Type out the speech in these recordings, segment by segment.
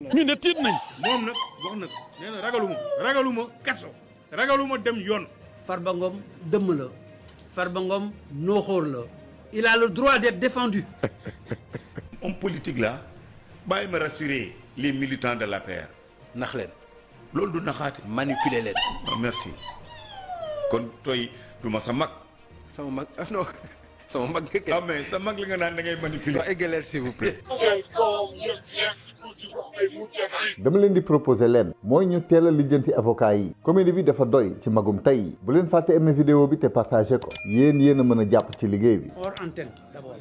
ñu ne tiit nañ. moom nag wax na nee na ragaluma kaso ragaluma dem yoon. Farba Ngom dëmm la Farba Ngom nooxóor la il a le droit d'être défendu. homme politique là bàyyi ma rassurer les militants de l'APR. nax leen. loolu du naxaate. manipuler leen. merci kon tooy du ma sa mag. sama mag non sama mag nga. ah mais sa mag li nga naan da ngay manipuler. égaler s'il vous plaît. dama leen di proposer leen mooy ñu teel a lijjanti avocat yi comédie bi dafa doy ci magum tey bu leen fàtte aimer vidéo bi te partagé ko yéen a mën a jàpp ci liggéey bi. hors antenne d'abord.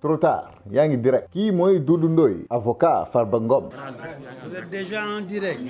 trop tard yaa ngi direct kii mooy Doudou Ndoye avocat Farba Ngom. Vous êtes déjà en direct.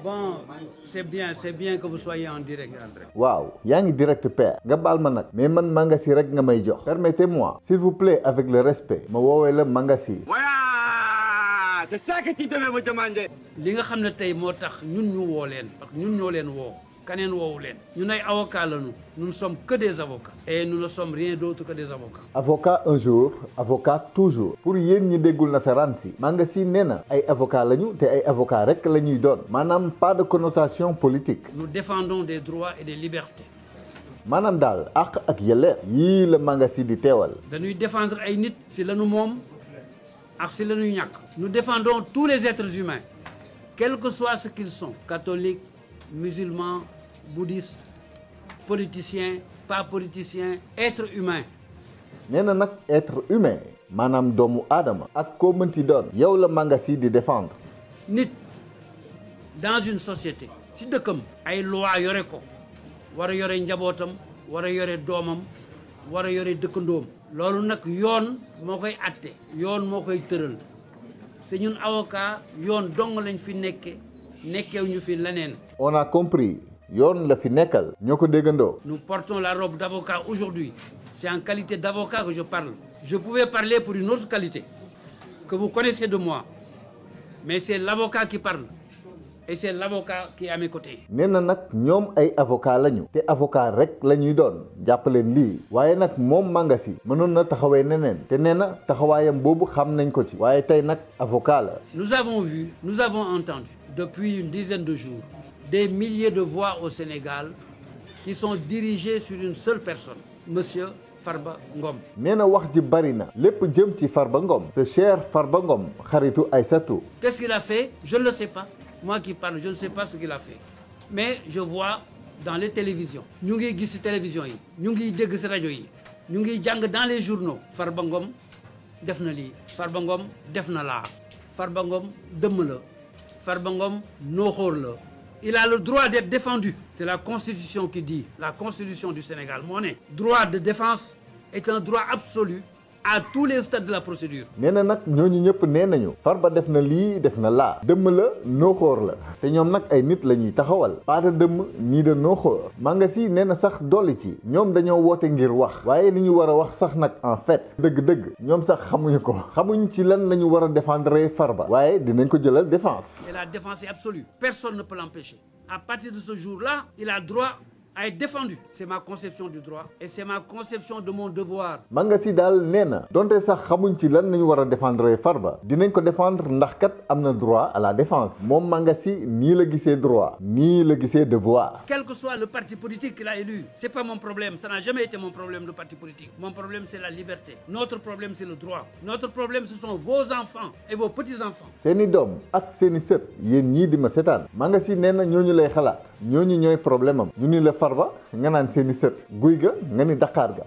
Bon, c'est bien que vous soyez en direct. waaw yaa ngi direct père nga baal ma nag mais man Mangasi rek nga may jox permettez-moi s'il vous plaît avec le respect ma woowee la Mangasi. Voilà, c'est ça que tu devais me demander. li nga xam ne tey moo tax ñun ñu woo leen parce que ñun ñoo leen woo kaneen woowu leen ñun ay avocats lañu nous ne sommes que des avocats et nous ne sommes rien d'autre que des avocats. avocat un jour avocat toujours pour yéen ñi déggul nasaraan si Mangasi nee na ay avocat lañu te ay avocat rek la ñuy doon maanaam pas de connotation politique. Nous défendons des droits et des libertés. maanaam daal àq ak yelleef yii la Mangasi di teewal. dañuy défendre ay nit si lañu moom ak si lañuy ñàkk. nous défendons tous les êtres humains quel que soit ce qu'ils sont catholiques musulmans bouddhistes politiciens pas politiciens êtres humains. nee na nag être humain maanaam doomu aadama ak koo mënti doon yow la Mangasi di défendre. nit dans une société si dëkkam ay loi yore ko war a yore njabootam war a yore doomam war a yore dëkkandoom loolu nag yoon moo koy atte yoon moo koy tëral c'est ñun avocat yoon dong lañ fi nekkeew ñu fi leneen. on a compris yoon la fi nekkal ñoo ko déggandoo. nous portons la robe d'avocat aujourd'hui c'est en qualité d'avocat que je parle je pouvais parler pour une autre qualité que vous connaissez de moi mais c'est l'avocat qui parle et c'est l'avocat qui est à mes côtés. nee na nag ñoom ay avocat lañu te avocat rek la ñuy doon jàppaleen lii waaye nag moom Mangasi mënoon na taxawee neneen te nee na taxawaayam boobu xam nañ ko ci waaye tey nag avocat la. nous avons entendu depuis une dizaine de jours des milliers de voix au Sénégal qui sont dirigées sur une seule personne monsieur Farba Ngom. nee na wax ji bari na lépp jëm ci Farba Ngom ce cher Farba Ngom xaritu Aïssatou. Qu'est-ce qu'il a fait? Je ne le sais pas. Moi qui parle, je ne sais pas ce qu'il a fait. Mais je vois dans les télévisions. ñu ngi gis ci télévision yi. ñu ngi dégg ci rajo yi. ñu ngi jàng dans les journaux. Farba Ngom def na lii. Farba Ngom def na laa. Farba Ngom dëmm la. Farba Ngom nooxóor la. Il a le droit d'être défendu. C'est la Constitution qui dit, la Constitution du Sénégal moo ne. droit de défense est un droit absolu à tous les stades de la procédure. nee na nag ñooñu ñëpp nee nañu Farba def na lii def na laa dëmm la nooxóor la te ñoom nag ay nit la ñuy taxawal pas de dëmm nii de nooxóor Mangasi nee na sax dolli ci ñoom dañoo woote ngir wax waaye li ñu war a wax sax nag en fait dëgg-dëgg ñoom sax xamuñu ko xamuñ ci lan la ñu war a défendre Farba waaye dinañ ko jëlal défense. Et la défense est absolue. Personne ne peut l'empêcher. À partir de ce jour-là, il a droit à être défendu. C'est ma conception du droit et c'est ma conception de mon devoir. Mangasi daal nee na donte sax xamuñ ci lan nañu war a défendre Farba dinañ ko défendre ndax kat am na droit à la défense moom Mangasi nii la gisee droit nii la gisee devoir. Quel que soit le parti politique qu'il a élu, c'est pas mon problème, ça n'a jamais été mon problème le parti politique. Mon problème c'est la liberté. Notre problème c'est le droit. Notre problème ce sont vos enfants et vos petits-enfants. seeni doom ak seeni sët yéen ñii di ma seetaan Mangasi nee na ñooñu lay xalaat ñooñu ñooy problème am ñu ni la Farba nga naan seeni sët guy ga nga ni Dakar ga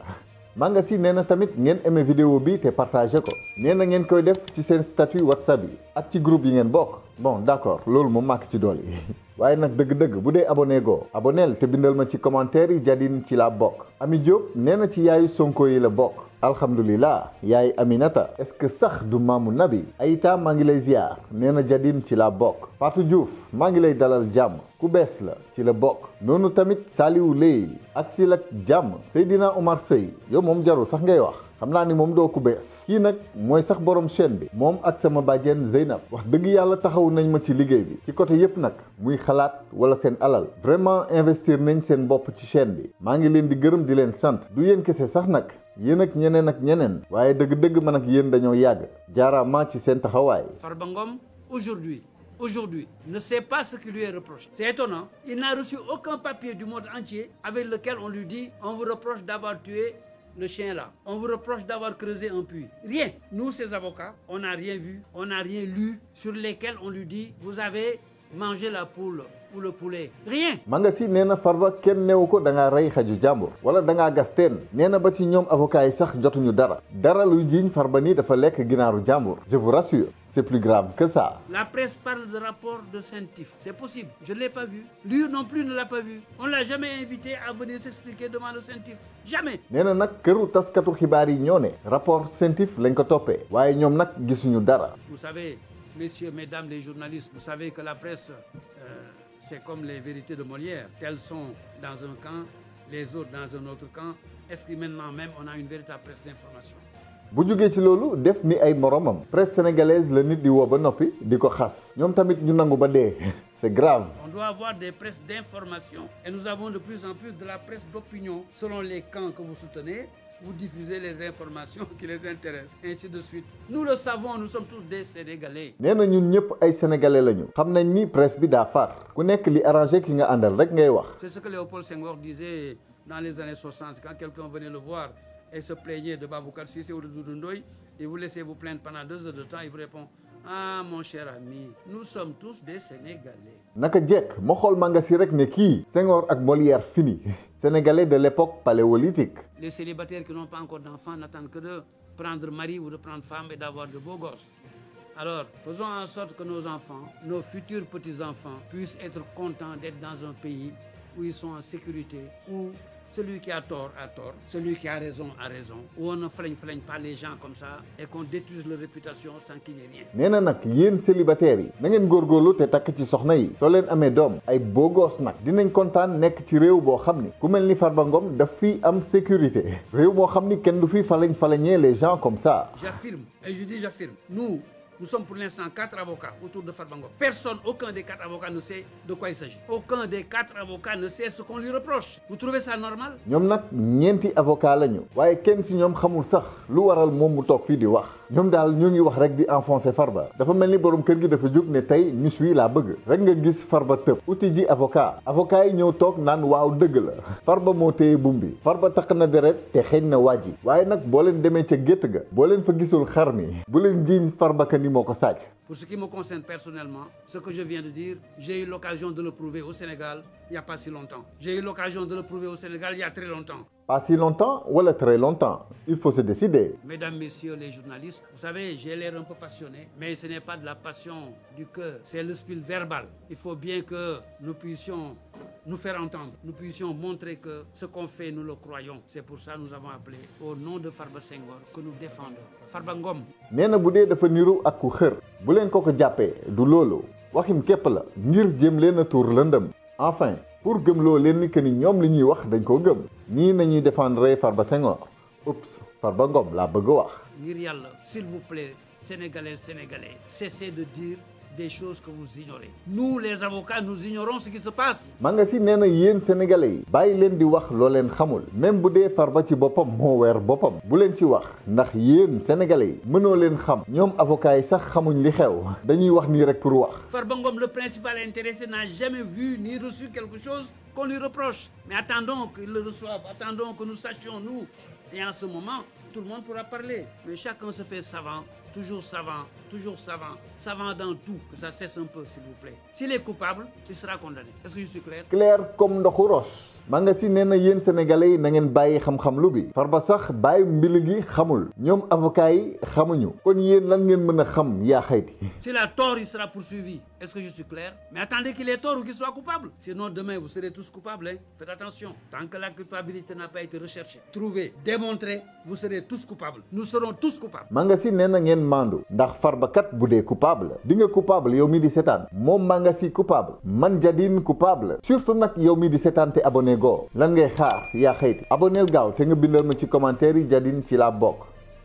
Mangasi nee na tamit ngeen aimé vidéo bi te partagé ko nee na ngeen koy def ci seen statut WhatsApp yi ak ci groupe yi ngeen bokk bon d'accord loolu moom màkk ci dool yi waaye nag dëgg-dëgg bu dee abonné goo abonneel te bindal ma ci commentaire yi Jadine ci la bokk Ami Diop nee na ci yaayu Sonko yi la bokk alhamdulilah yaay Aminata est-ce que sax du maamu nabi Aïta maa ngi lay ziar nee na Jadine ci la bokk Fatou Diouf maa ngi lay dalal jàmm ku bees la ci la bokk noonu tamit Saliou Ley ak si la jàmm Seydina Omar Sey yow moom jarul sax ngay wax xam naa ni moom doo ku bees kii nag mooy sax borom chaîne bi moom ak sama bàjjen Zeynab wax dëgg yàlla taxaw nañ ma ci liggéey bi ci côté yépp nag muy xalaat wala seen alal vraiment investir nañ seen bopp ci chaîne bi maa ngi leen di gërëm di leen sant du yéen kese sax nag yéen ak ñeneen waaye dëgg-dëgg man ak yéen dañoo yàgg jaaraama ci seen taxawaay. Farba Ngom aujourd'hui ne sait pas ce qui lui est reproché. C'est étonnant. Il n'a reçu aucun papier du monde entier avec lequel on lui dit on vous reproche d'avoir tué le chien là. On vous reproche d'avoir creusé un puits. Rien. Nous, ces avocats, on n'a rien vu, on n'a rien lu sur lesquels on lui dit vous avez mangé la poule ou le poulet. Rien. Mangasi nee na Farba kenn neewu ko da ngaa rey xaju jàmbur wala da ngaa gas teen nee na ba ci ñoom avocat yi sax jotuñu dara luy jiiñ Farba ni dafa lekk ginaaru jàmbur. Je vous rassure. C'est plus grave que ça. La presse parle de rapport de CENTIF. C'est possible. Je ne l'ai pas vu. Lui non plus ne l'a pas vu. On ne l'a jamais invité à venir s'expliquer devant le CENTIF. Jamais. nee na nag këru taskatu xibaar yi ñoo ne rapport CENTIF lañ ko toppee waaye ñoom nag gisuñu dara. Vous savez, messieurs, mesdames les journalistes, vous savez que la presse, c'est comme les vérités de Molière. Telles sont dans un camp, les autres dans un autre camp. Est-ce que maintenant même on a une véritable presse d'information? bu jógee ci loolu def ni ay moromam presse sénégalaise la nit di woo ba noppi di ko xas ñoom tamit ñu nangu ba dee c'est grave. On doit avoir des presses d'information et nous avons de plus en plus de la presse d'opinion selon les camps que vous soutenez. Vous diffusez les informations qui les intéressent, ainsi de suite. Nous le savons, nous sommes tous des Sénégalais. nee na ñun ñëpp ay sénégalais lañu. xam nañ ni presse bi daa far ku nekk li arrangé ki nga àndal rek ngay wax. C'est ce que Léopold Senghor disait dans les années 60 quand quelqu'un venait le voir et se plaignait de Baboucar Cissé ou de Doudou Ndoye, et vous laissez vous plaindre pendant 2 heures de temps, il vous répond ah mon cher ami, nous sommes tous des Sénégalais. naka jekk ma xool Mangasi rek ne kii Senghor ak Molière fini sénégalais de l'époque paléolithique. Les célibataires qui n'ont pas encore d'enfants n'attendent que de prendre mari ou de prendre femme et d'avoir de beaux gosses. Alors, faisons en sorte que nos enfants, nos futurs petits-enfants puissent être contents d'être dans un pays où ils sont en sécurité, où celui qui a tort, celui qui a raison, où on ne flingue pas les gens comme ça et qu'on détruise leur réputation sans qu'il y ait rien. nee na nag yéen célibataires yi na ngeen góorgóorlu te takk ci soxna yi soo leen amee doom ay beau gosse nag dinañ kontaan nekk ci réew boo xam ni ku mel ni Farba Ngom daf fi am sécurité réew moo xam ni kenn du fi falañee les gens comme ça. J'affirme et je dis j'affirme, nous sommes pour l'instant 4 avocats autour de Farba Ngom. Personne, aucun des 4 avocats ne sait de quoi il s'agit. Aucun des 4 avocats ne sait ce qu'on lui reproche. Vous trouvez ça normal? ñoom nag ñeenti avocat lañu waaye kenn ci ñoom xamul sax lu waral moom mu toog fii di wax ñoom daal ñu ngi wax rek di enfoncer Farba dafa mel ni borom kër gi dafa jóg ne tey ñu suis laa bëgg rek nga gis Farba tëb uti ji avocat yi ñëw toog naan waaw dëgg la Farba moo téye bum bi Farba takk na deret te xeeñ na waaj yi waaye nag boo leen demee ca gétt ga boo leen fa gisul xar mi bu leen jiiñ Farba ka ni moo ko sàcc. Pour ce qui me concerne personnellement, ce que je viens de dire, j'ai eu l'occasion de le prouver au Sénégal il n'y a pas si longtemps. J'ai eu l'occasion de le prouver au Sénégal il y a très longtemps. Pas si longtemps ou très longtemps. Il faut se décider. Mesdames, messieurs les journalistes, vous savez, j'ai l'air un peu passionné, mais ce n'est pas de la passion du cœur, c'est le style verbal. Il faut bien que nous puissions nous faire entendre, nous puissions montrer que ce qu'on fait, nous le croyons. C'est pour ça que nous avons appelé au nom de Farba Senghor que nous défendons. Farba Ngom. nee na bu dee dafa niru ak ku xër bu leen ko jàppee du loolu waxim képp la ngir jéem leen a tuur lëndëm enfin pour gëmloo leen ni que ni ñoom li ñuy wax dañ ko gëm nii nañuy défendre Farba Senghor oups Farba Ngom laa bëgg a wax. ngir yàlla s'il vous plaît sénégalais cessez de dire des choses que vous ignorez. Nous les avocats nous ignorons ce qui se passe. Mangasi nee na yéen sénégalais yi bàyyi leen di wax loo leen xamul même bu dee Farba ci boppam moo weer boppam bu leen ci wax ndax yéen sénégalais yi mënoo leen xam ñoom avocats yi sax xamuñ li xew dañuy wax nii rek pour wax. Farba Ngom, le principal intéressé, n'a jamais vu ni reçu quelque chose qu'on lui reproche. Mais attendons qu'il le reçoive, attendons que nous sachions nous. Et en ce moment, tout le monde pourra parler. Mais chacun se fait savant, toujours savant dans tout. Que ça cesse un peu, s'il vous plaît. S'il est coupable, il sera condamné. Est-ce que je suis clair? Clair comme ndoxu roche. Mangasi nee na yéen sénégalais yi na ngeen bàyyi xam-xam lu bi Farba sax bàyyi mbili gi xamul ñoom avocats yi xamuñu kon yéen lan ngeen mën a xam yaa xayti. S'il a tort, il sera poursuivi. Est-ce que je suis clair? Mais attendez qu'il ait tort ou qu'il soit coupable. Sinon demain vous serez tous coupables, hein? Faites attention. Tant que la culpabilité n'a pas été recherchée, trouvée, démontrée, vous serez tous coupables. Nous serons tous coupables. Mangasi nee na ngeen mandu ndax Farba kat bu dee coupable di nga coupable yow mi di seetaan moom Mangasi coupable man Jadine coupable surtout nag yow mi di seetaan te abonné go lan ngay xaar yaa xayti abonnel gaaw te nga bindal ma ci commentaire yi Jadine ci la bokk.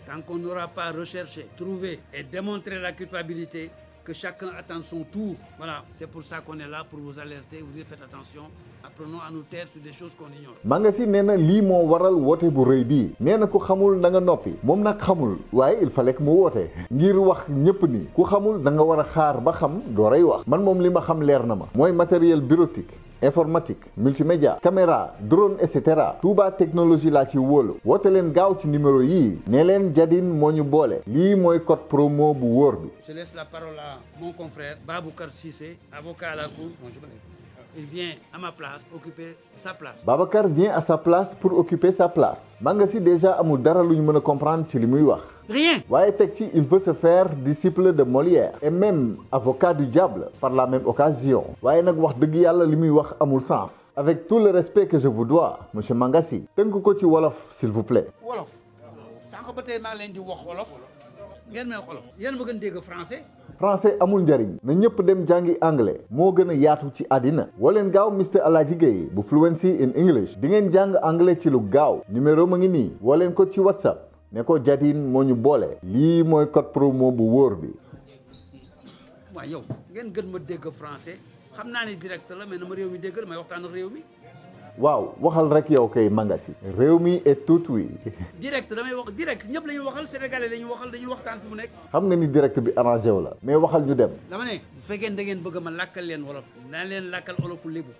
Tant qu'on n'aura pas recherché, trouvé et démontré la culpabilité, que chacun attende son tour. Voilà, c'est pour ça qu'on est là, pour vous alerter, vous dire faites attention, apprenons à nous taire sur des choses qu'on ignore. Manga si nee na lii moo waral woote bu rëy bii nee na ku xamul da nga noppi moom nag xamul waaye il fallait que mu woote ngir wax ñëpp ni ku xamul da nga war a xaar ba xam dooray wax man moom li ma xam leer na ma mooy matériel bureautique informatique multimédia caméra drone et cetera Touba technologie laa ci wóolu woote leen gaaw ci numéro yii ne leen Jadine moo ñu boole lii mooy code promo bu wóor bi. Je laisse la parole à mon confrère Baboucar Cissé, avocat à la cour. Il vient à ma place occuper sa place. Babacar vient à sa place pour occuper sa place. Manga si déjà amul dara lu ñu mën a comprendre ci li muy wax. Rien. waaye teg ci il veut se faire disciple de Molière et même avocat du diable par la même occasion. waaye nag wax dëgg yàlla li muy wax amul sens. avec tout le respect que je vous dois monsieur Manga Sy tënk ko ci wolof s'il vous plaît. wolof sànq ba tey maa leen di wax wolof ngeen may wolof yéen bëgg a dégg français. français amul njariñ na ñëpp dem jàngi anglais moo gën a yaatu ci àddina woo leen gaaw Mr Alaaji Gueye bu Fluency in English di ngeen jàng anglais ci lu gaaw numéro ma ngi nii woo leen ko ci WhatsApp ne ko Jadine moo ñu boole lii mooy code promo bu wóor bi. waaw yow ngeen gën ma dégg français xam naa ne direct la mais na ma réew mi dégg may waxtaan ak réew mi. waaw waxal rek yow kay Manga Sy réew mi est tout oui. direct damay wax direct ñëpp la ñuy waxal sénégalais la ñuy waxal dañuy waxtaan fi mu nekk. xam nga ni direct bi arrangé wu la mais waxal ñu dem. dama ne bu fekkee da ngeen bëgg ma lakkal leen wolof naa leen lakkal olofu lébu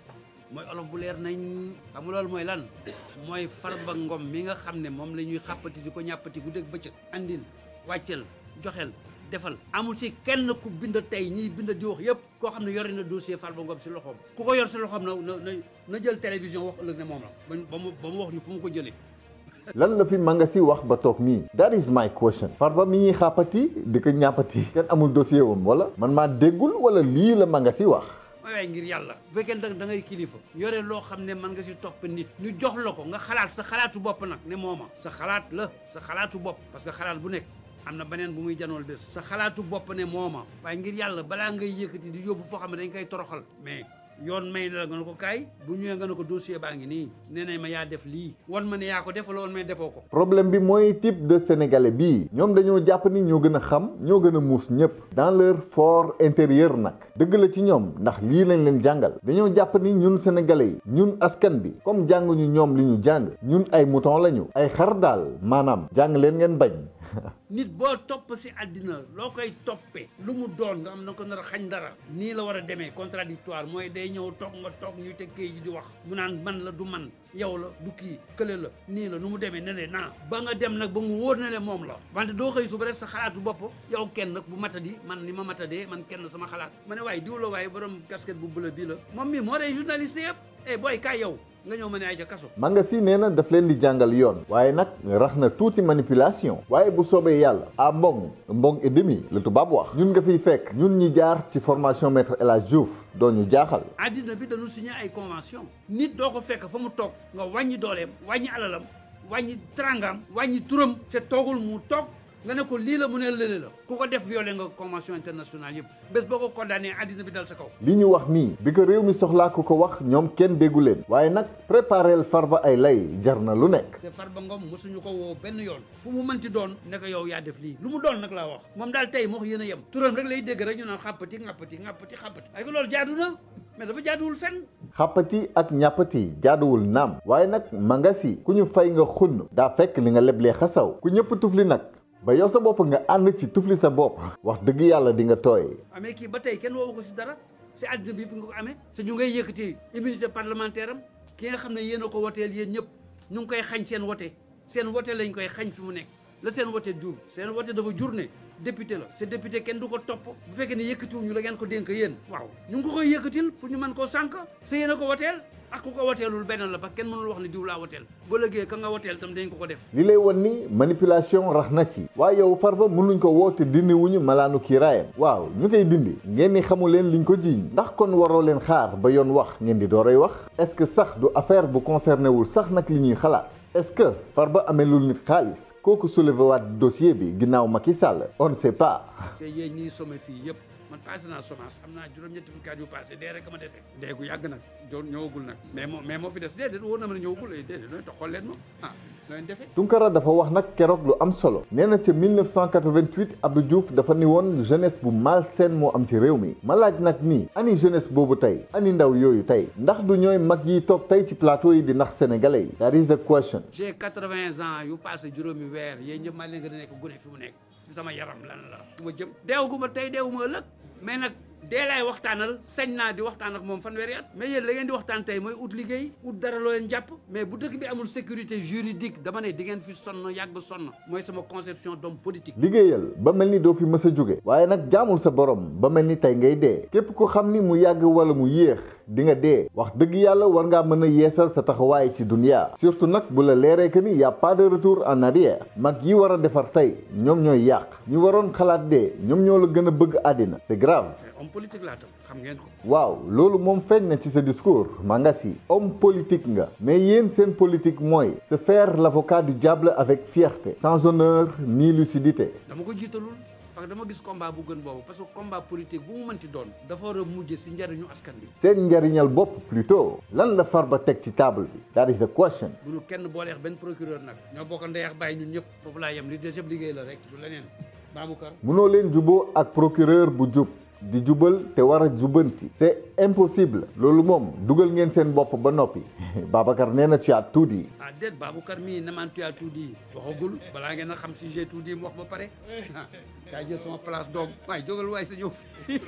mooy olof bu leer nañ xam loolu mooy lan mooy Farba Ngom mi nga xam ne moom la ñuy xàppati di ko ñàppati guddeeg bëccëg andil wàccel joxel defal amul ci kenn ku bind tey ñiy bind di wax yëpp koo xam ne yori na dossier Farba Ngom si loxoom ku ko yor si loxoom na jël télévision wax ëllëg ne moom la ba mu wax ñu fu mu ko jëlee. lan la fi Manga Sy wax ba toog nii that is my question. Farba mi ñuy xàppati di ko ñàppati kenn amul dossier wam wala man maa déggul wala lii la Manga Sy wax. waaye ngir yàlla bu fekkee da ngay kilifa yore loo xam ne man nga si topp nit ñu jox la ko nga xalaat sa xalaatu bopp nag ne mooma sa xalaat la sa xalaatu bopp parce que xalaat bu nekk am na beneen bu muy janool bés sa xalaatu bopp ne mooma waaye ngir yàlla balaa ngay yëkkati di yóbbu foo xam ne dañ koy toroxal mais yoon may na la nga ne ko kaay bu ñëwee nga ne ko dossier baa ngi nii nee nañ ma yaa def lii wan ma ne yaa ko def wala wan ma defoo ko. problème bi mooy type de sénégalais bii ñoom dañoo jàpp ni ñoo gën a xam ñoo gën a muus ñëpp dans leur fort intérieur nag dëgg la ci ñoom ndax lii lañ leen jàngal dañoo jàpp ni ñun sénégalais yi ñun askan bi comme jànguñu ñoom li ñu jàng ñun ay mouton lañu ay xar daal maanaam jàng leen ngeen bañ. nit boo topp si àddina loo koy toppee lu mu doon nga am na ko nar a xañ dara nii la war a demee contradictoire mooy day ñëw toog nga toog ñuy teg kay ji di wax mu naan man la du man yow la du kii kële la nii la nu mu demee ne le naa ba nga dem nag ba mu wóor na le moom la wante doo xëy suba rek sa xalaatu bopp yow kenn nag bu matadi man ni ma matadee man kenn sama xalaat ma ne waaye diw la waaye borom casquette bu bëla bii la moom mii moo rey journaliste yëpp booy kaay yow nga ñëw ma ne ay ca kaso. Manga Sy nee na daf leen di jàngal yoon waaye nag rax na tuuti manipulation waaye bu soobee yàlla à mbong et demi la tubaab wax ñun nga fiy fekk ñun ñi jaar ci formation maître El Hadj Diouf doo ñu jaaxal. àddina bi dañu signé ay convention nit doo ko fekk fa mu toog nga wàññi dooleem wàññi alalam wàññi trangaam wàññi turam te toogul mu toog nga ne ko lii la mu ne lële la ku ko def violé nga convention internationale yëpp bés boo ko condamné àddina bi dal sa kaw. li ñu wax nii bi ko réew mi soxlaa ko wax ñoom kenn déggu leen waaye nag préparel Farba ay lay jar na lu nekk. c'est Farba Ngom mosuñu ko woo benn yoon fu mu mënti doon ne ko yow yaa def lii lu mu doon nag laa wax moom daal tey moo ko yéen a yem turam rek lay dégg rek ñu naan xàppati ay ko loolu jaadu na mais dafa jaaduwul fenn. xàppati ak ñàppati jaaduwul naam waaye nag Manga Sy ku ñu fay nga xunn daa fekk li nga leblee xasaw ku ñëpp tufli nag ba yow sa bopp nga ànd ci tufli sa bopp wax dëgg yàlla di nga tooy. amee kii ba tey kenn woowu ko si dara si àddina bi nga ko amee sa ñu ngay yëkkati immunité parlementaire am ki nga xam ne yéen a ko woteel yéen ñëpp ñu ngi koy xañ seen wote lañ koy xañ fi mu nekk la seen wote jur seen wote dafa jur ne député la c'est député kenn du ko topp bu fekkee ne yëkkatiwuñu la ngeen ko dénk yéen waaw ñu ngi ko koy yëkkatil pour ñu mën koo sànk sa yéen a ko woteel ak ku ko woteelul benn la parce que kenn mënul wax ne diw laa woteel ba léegi ka nga woteel tam dañ ko def. li lay wan ni manipulation rax na ci waaye yow Farba mënuñ ko woote dindi wuñu malaanu kiiraayam waaw ñu koy dindi ngeen ni xamu leen liñ ko jiiñ ndax kon waroo leen xaar ba yoon wax ngeen di dooray wax est-ce que sax du affaire bu concerné wul sax nag li ñuy xalaat est-ce que Farba amelul nit xaalis kooku soulevé waat dossier bi ginnaaw Macky Sall on ne sait pas. c'est yéen ñiy somme fii yëpp. man passé naa semence am naa juróom-ñetti fukki at yu passé dee rek ma dese dee gu yàgg nag ñëwagul nag mais moo fi des déedéet wóor na ma ne ñëwagul déedéet doon tax xool leen ma Tunkara dafa wax nag keroog lu am solo nee na ca 1988 Abdou Diouf dafa ni woon jeunesse bu malsaine moo am ci réew mi ma laaj nag nii ani jeunesse boobu tey ani ndaw yooyu tey ndax du ñooy mag yi toog tey ci plateau yi di nax sénégalais yi. That is the question. J'ai 80 ans yu passé juróomi weer yéen ñëpp maa leen gën a nekk gune fi mu nekk ci sama yaram lan la fu ma jëm deewaguma tey deewuma ëllëg mais nag dee laay waxtaanal sañ naa di waxtaan ak moom fanweeri at mais yéen la ngeen di waxtaan tey mooy ut liggéey ut dara loo leen jàpp mais bu dëkk bi amul sécurité juridique dama ne di ngeen fi sonn yàgg sonn mooy sama conception d'homme politique. liggéeyal ba mel ni doo fi mës a jóge waaye nag jaamul sa borom ba mel ni tey ngay dee képp ko xam ni mu yàgg wala mu yéex di nga dee wax dëgg yàlla war ngaa mën a yeesal sa taxawaay ci dunia surtout nag bu la leeree que ni y a pas de retour en arrière mag yi war a defar tey ñoom ñooy yàq ñi waroon xalaat dee ñoom ñoo la gën a bëgg àddina c'est grave. homme politique laa tam xam ngeen ko. waaw loolu moom feeñ na ci sa discours Mangasi homme politique nga mais yéen seen politique mooy se faire l'avocat du diable avec fierté sans honneur ni lucidité. dama ko jiitalul parce que dama gis combat bu gën boobu parce que combat politique bu mu mënti doon dafa war a mujj si njariñu askan bi. seen njariñal bopp plutôt lan la Farba teg ci table bi that is the question. bu ñu kenn booleex benn procureur nag ñoo bokk ndeyax bàyyi ñun ñëpp foofu laa yem li des yëpp liggéey la rek du leneen Baboucar. munoo leen juboo ak procureur bu jub di jubal te war a jubanti c'est impossible loolu moom dugal ngeen seen bopp ba noppi Babacar nee na tu as tout dit. ah déet Baboucar mii ne man tu as tout dit waxagul balaa ngeen a xam si j'ai tout dit mu wax ba pare kaa jël sama place doom waaye jógal waaye sa ñëw fi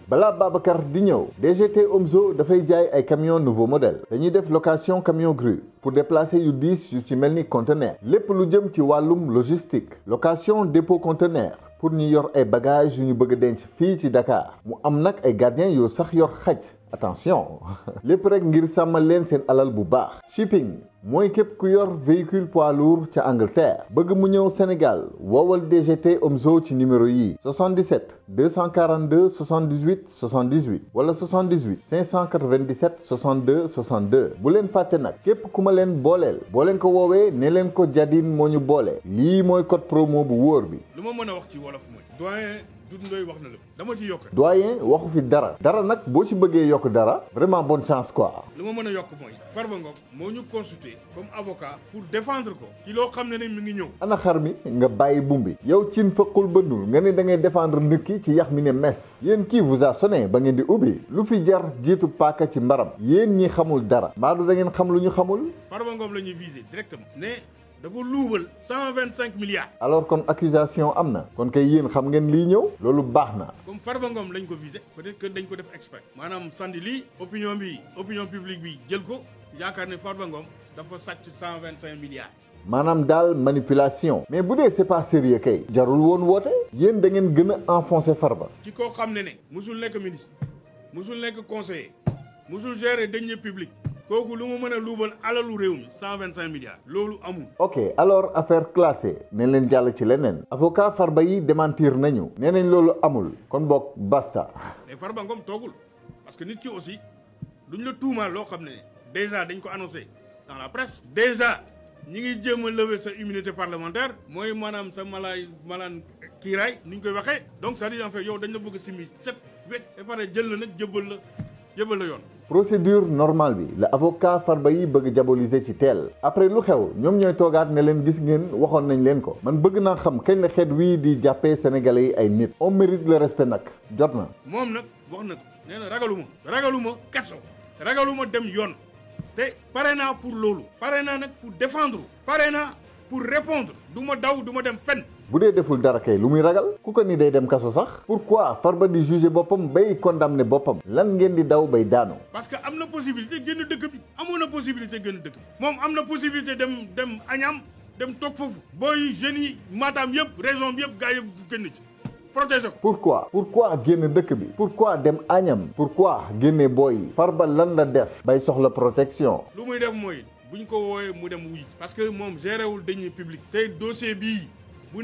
balaa Babacar di ñëw DGT Omzo dafay jaay ay camion nouveau modèle dañuy def location camion grue pour déplacer yu diis yu ci mel ni conteneur lépp lu jëm ci wàllum logistique location dépôt conteneur pour ñu yor ay bagages yu ñu bëgg a denc fii ci Dakar mu am nag ay gardiens yoo sax yor xaj attention lépp rek ngir sàmmal leen seen alal bu baax shipping mooy képp ku yor véhicule poids lourd ca Angleterre bëgg mu ñëw Sénégal woowal DGT Omzo ci numéro yi 77 242 78 78 wala 78 597 62 62 bu leen fàtte nag képp ku ma leen booleel boo leen ko woowee ne leen ko Jadine moo ñu boole lii mooy code promo bu wóor bi. lu ma mën a wax ci wolof mooy doyen Doudou Ndoye wax na lépp dama ci yokk. doyen waxu fi dara nag boo ci bëggee yokk dara vraiment bonne chance quoi. lu ma mën a yokk mooy Farba Ngom moo ñu consulter comme avocat pour défendre ko ci loo xam ne ne mi ngi ñëw. ana xar mi nga bàyyi bumbi yow cin fëqul bëndul nga ne da ngay défendre nit ki ci yax mi ne mes yéen kii vous a sonné ba ngeen di ubbi lu fi jar jiitu paaka ci mbaram yéen ñi xamul dara mbaadu da ngeen xam lu ñu xamul. Farba Ngom la ñuy viser directement ne dafa luubal 125 milliards. alors kon accusation am na kon kay yéen xam ngeen lii ñëw loolu baax na. comme Farba Ngom lañ ko viser peut-être que dañ ko def exprès maanaam sandi lii opinion publique bi jël ko yaakaar ne Farba Ngom dafa sàcc 125 milliards. maanaam daal manipulation. mais bu dee c'est pas sérieux kay. jarul woon woote. yéen da ngeen gën a enfoncer Farba. ci koo xam ne musul nekk ministre musul nekk conseiller musul gérer deniers publics. kooku lu mu mën a luubal alalu réew mi 125 milliards loolu amul. ok alors affaire classée ne leen jàll ci leneen avocat Farba yi démentir nañu nee nañ loolu amul kon boog basta. mais Farba Ngom toogul parce que nit ki aussi duñ la tuumaal loo xam ne déjà dañ ko annoncé dans la presse. déjà ñi ngi jéem a lever sa immunité parlementaire mooy maanaam sa malaan kiiraay ni ñu koy waxee donc c'est-à-dire en fait yow dañ la bëgg a simi set wet ba pare jël la nag jëbal la yoon. procédure normale bi la avocat Farba yi bëgg diaboliser ci teel après lu xew ñoom ñooy toogaat ne leen gis ngeen waxoon nañ leen ko man bëgg naa xam kañ la xeet wii di jàppee sénégalais yi ay nit on mérite le respect nag jot na. moom nag wax na ko nee na ragaluma kaso ragaluma dem yoon te pare naa pour loolu pare naa nag pour défendre pare naa pour répondre du ma daw du ma dem fenn. bu dee deful dara kay lu muy ragal ku ko ni day dem kaso sax pourquoi Farba di juger boppam bay condamner boppam lan ngeen di daw bay daanu. parce que am na possibilité génn dëkk bi amoon na possibilité génn dëkk bi moom am na possibilité dem Agnam dem toog foofu booy jeunes yi Matam yëpp région bi yëpp gars yëpp génn ci protéger ko. pourquoi génn dëkk bi pourquoi dem Agnam pourquoi génne booy yi Farba lan la def bay soxla protection. lu muy def mooy buñ ko woowee mu dem wuy parce que moom géré wul deniers publics tey dossier bii. bu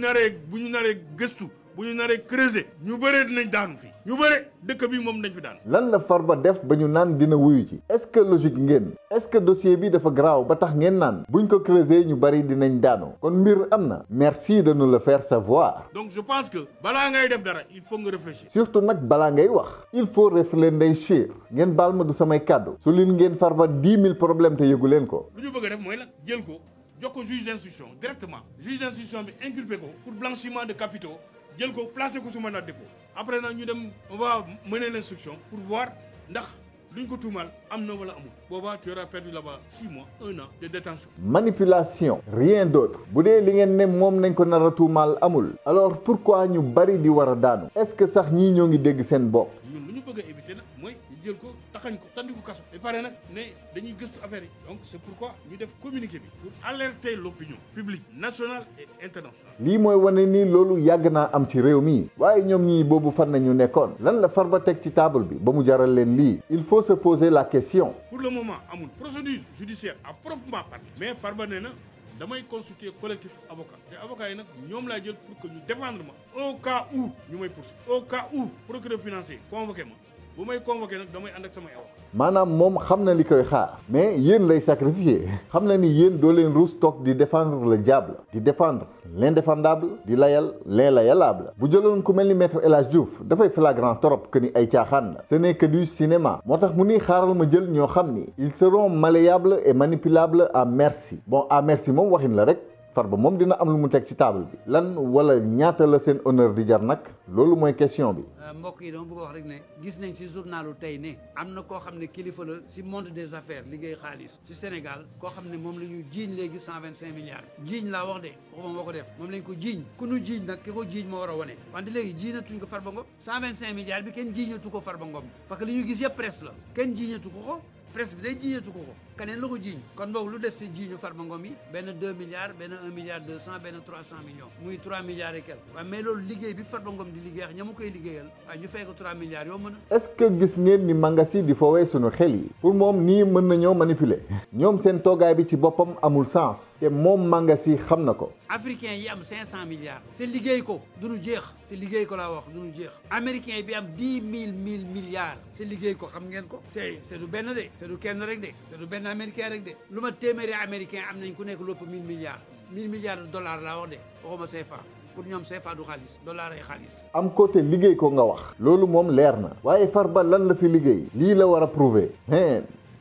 ñu naree gëstu bu ñu naree creuser ñu bëree dinañ daanu fii ñu bëree dëkk bi moom dañ fi daan. lan la Farba def ba ñu naan dina wuyu ci est-ce que logique ngeen est-ce que dossier bi dafa garaaw ba tax ngeen naan buñ ko creuser ñu bëri dinañ daanu kon mbir am na merci de nous le faire savoir. donc je pense que balaa ngay def dara il faut nga réfléchir. surtout nag balaa ngay wax il faut réfléchir ngeen baal ma du samay kàddu su leen ngeen Farba 10 000 problèmes te yëgu leen ko. lu ñu bëgg a def mooy lan jël ko jox ko juge d'instruction directement juge d'instruction bi inculpé ko pour blanchiment de capitaux jël ko placé ko sous mandat de dépôt après nag ñu dem on va mener l'instruction pour voir ndax luñ ko tuumal am na wala amul boobaa tu auras perdu là-bas 6 mois 1 an de détention manipulation rien d'autre bu dee li ngeen ne moom nañ ko nar a tuumaal amul alors pourquoi ñu bari di war a daanu est-ce que sax ñii ñoo ngi dégg seen bopp ñun lu ñu bëgg a éviter nag mooy ñu jël ko taxañ ko sandi ko kaso et pare nag ne dañuy gëstu affaire yi donc c'est pourquoi ñu def communiqué bi pour alerter l'opinion publique nationale et internationale lii mooy wane ni loolu yàgg naa am ci réew mi waaye ñoom ñii boobu fan nañu nekkoon lan la Farba teg ci table bi ba mu jaral leen lii il faut se poser la question pour le moment amul procédure judiciaire à proprement parler mais Farba nee na damay consulter collectif avocat te avocat yi nag ñoom laa jël pour que ñu défendre ma au cas où ñu may poursuivre au cas où procureur financier convoqué ma bu may convoqué nag damay ànd ak samay avocat maanaam moom xam na li koy xaar mais yéen lay sacrifier xam na ni yéen doo leen ruus toog di défendre le diable di défendre l'indéfendable di layal l'inlayalable bu jëloon ku mel ni maître El Hadj Diouf dafay flagrant trop que ni ay caaxaan la ce n'est que du cinéma moo tax mu ni xaaral ma jël ñoo xam ni ils seront malléables et manipulables à merci bon à merci moom waxin la rek Farba moom dina am lu mu teg ci table bi lan wala ñaata la seen honneur di jar nag loolu mooy question bi. mbokk yi dama bëgg wax rek ne gis nañ ci journalu tey ne am na koo xam ne kilifa la ci monde des affaires liggéey xaalis ci Sénégal koo xam ne moom la ñu jiiñ léegi 125 milliards jiiñ laa wax de waxuma moo ko def moom lañ ko jiiñ ku nu jiiñ nag ki ko jiiñ moo war a wane wante léegi jiiñatuñ ko Farba Ngom 125 milliards bi kenn jiiñatu ko Farba Ngom parce que li ñu gis yëpp presse la kenn jiiñatu ko presse bi day jiiñatu ko keneen la ko jiiñ kon boog lu des si jiiñu Farba Ngom yi benn 2 milliards benn 1 milliard 200 benn 300 millions muy 3 milliards et quelque waaye mais loolu liggéey bi Farba Ngom di liggéey ak ña mu koy liggéeyal waaye ñu fay ko 3 milliards yoo mën a est-ce que gis ngeen ni Mangasi di foowee suñu xel yi pour moom nii mën nañoo manipuler ñoom seen toogaay bi ci boppam amul sens te moom Mangasi xam na ko africain yi am 500 milliards c'est liggéey ko duñu jeex c'est liggéey ko laa wax duñu jeex américain bi am 10 000 milliards c'est liggéey ko xam ngeen ko c'est du benn de c'est du kenn rek de c'est du benn américain rek de lu ma téeméeri américain am nañ ku nekk lépp 1000 milliards 1000 milliards de dollars laa wax de waxuma CFA pour ñoom CFA du xaalis dollar ay xaalis am côté liggéey ko nga wax loolu moom leer na waaye Farba lan la fi liggéey lii la war a prouver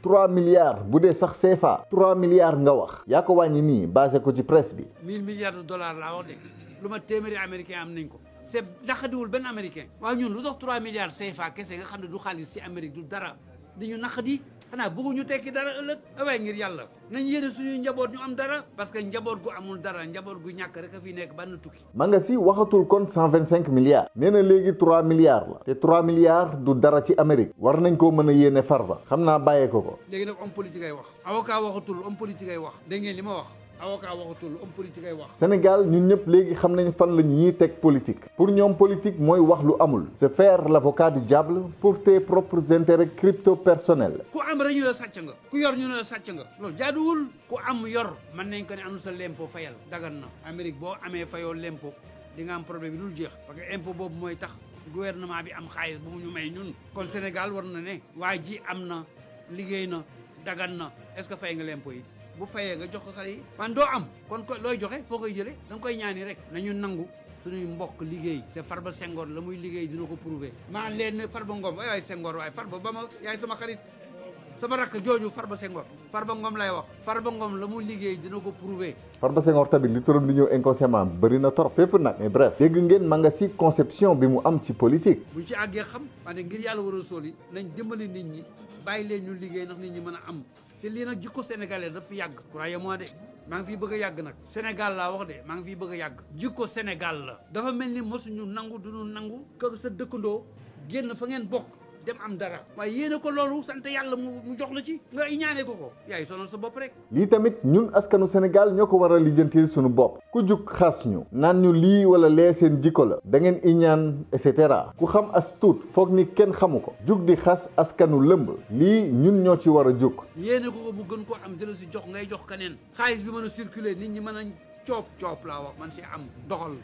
3 milliards bu dee sax CFA 3 milliards nga wax yaa ko wàññi nii basé ko ci presse bi 1000 milliards de dollars laa wax de lu ma téeméeri américain am nañ ko c'est naqadiwul benn américain waaw ñun lu tax 3 milliards CFA kese nga xam ne du xaalis ci Amérique du dara di ñu naqadi xanaa bëgguñu tekki dara ëllëg waaye ngir yàlla nañ yéene suñuy njaboot ñu am dara parce que njaboot gu amul dara njaboot gu ñàkk rek a fi nekk ban tukki Mangasi waxatul kon 125 milliards nee na léegi 3 milliards la te 3 milliards du dara ci Amérique war nañ koo mën a yéene Farba xam naa bàyyee ko léegi nag homme politique ay wax avocat waxatul homme politique ay wax dégg ngeen li ma wax avocat waxatul homme politique ay wax Sénégal ñun ñëpp léegi xam nañ fan la ñuy teg politique pour ñoom politique mooy wax lu amul se faire l'avocat du diable pour tes propres intérêts crypto personnels ku am rek ñu la sàcc nga ku yor ñu ne la sàcc nga loolu jaaduwul ku am yor mën nañ ko ne amul sa lempo fayal dagan na Amérique boo amee fayoo lempo di nga am problème yi dul jeex parce que impôt boobu mooy tax gouvernement bi am xaalis bu mu ñu may ñun kon Sénégal war na ne waa ji am na liggéey na dagan na est-ce que fay nga lempo yi bu fayee nga jox ko xale yi man doo am kon looy joxe foo koy jëlee da nga koy ñaani rek nañu nangu suñuy mbokk liggéey c'est Farba Senghor la muy liggéey dina ko prouver maa leen ne Farba Ngom waay Senghor waaye Farba ba ma yaay sama xarit sama rakk jooju Farba Senghor Farba Ngom lay wax Farba Ngom la mu liggéey dina ko prouver Farba Senghor tamit li turam di ñëw inconsciemment bëri na trop fépp nag mais bref dégg ngeen Mangasi conception bi mu am ci politique buñ ci àggee xam wante ngir yàlla war a sóol yi nañ dimbali nit ñi bàyyi leen ñu liggéey ndax nit ñi mën a am te lii nag jikko sénégalais daf fi yàgg croyez-moi de maa ngi fiy bëgg a yàgg nag Sénégal laa wax de maa ngi fiy bëgg a yàgg jikko Sénégal la dafa mel ni mosuñu nangu duñu nangu que sa dëkkandoo génn fa ngeen bokk dem am dara waaye yéene ko loolu sant yàlla mu jox la ci nga ñaanee ko yaay sonal sa bopp rek lii tamit ñun askanu Sénégal ñoo ko war a lijjantil suñu bopp ku jug xas ñu naan ñu lii wala lee seen jikko la da ngeen iñaan et cetera ku xam as tuut foog ni kenn xamu ko jug di xas askanu lëmb lii ñun ñoo ci war a jug yéene ko mu gën koo am jëla si jox ngay jox keneen xaalis bi mën a circuler nit ñi mën a coop laa wax man si am doxal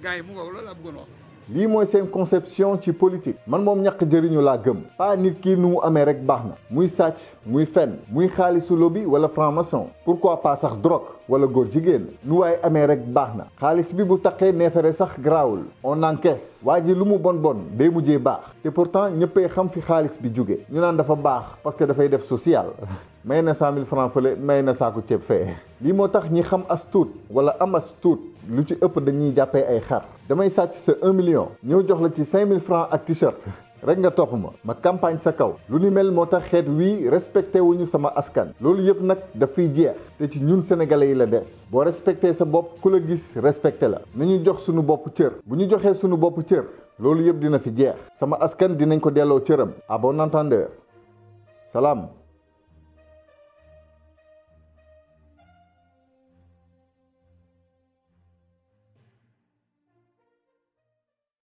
gars yi mu ngoog loolu laa bëggoon wax lii mooy seen conception ci politique man moom ñàkk jëriñu laa gëm pas nit ki nu mu amee rek baax na muy sàcc muy fen muy xaalisu lobby wala franc-maçon pourquoi pas sax drogue wala góor jigéen nu waaye amee rek baax na xaalis bi bu taqee neefere sax garaawul on encaisse waa ji lu mu bon day mujjee baax te pourtant ñëppay xam fi xaalis bi jóge ñu naan dafa baax parce que dafay def social may na 100 000 francs fële may na saaku ceeb fee lii moo tax ñi xam as tuut wala am as tuut lu ci ëpp dañuy jàppee ay xar damay sàcc sa 1 million ñëw jox la ci 5 000 francs ak t-shirt rek nga topp ma campagne sa kaw lu ni mel moo tax xeet wii respecté wuñu sama askan loolu yëpp nag daf fiy jeex te ci ñun sénégalais yi la des boo respecté sa bopp ku la gis respecté la nañu jox suñu bopp cër bu ñu joxee suñu bopp cër loolu yëpp dina fi jeex sama askan dinañ ko delloo cëram à bon entendeur salaam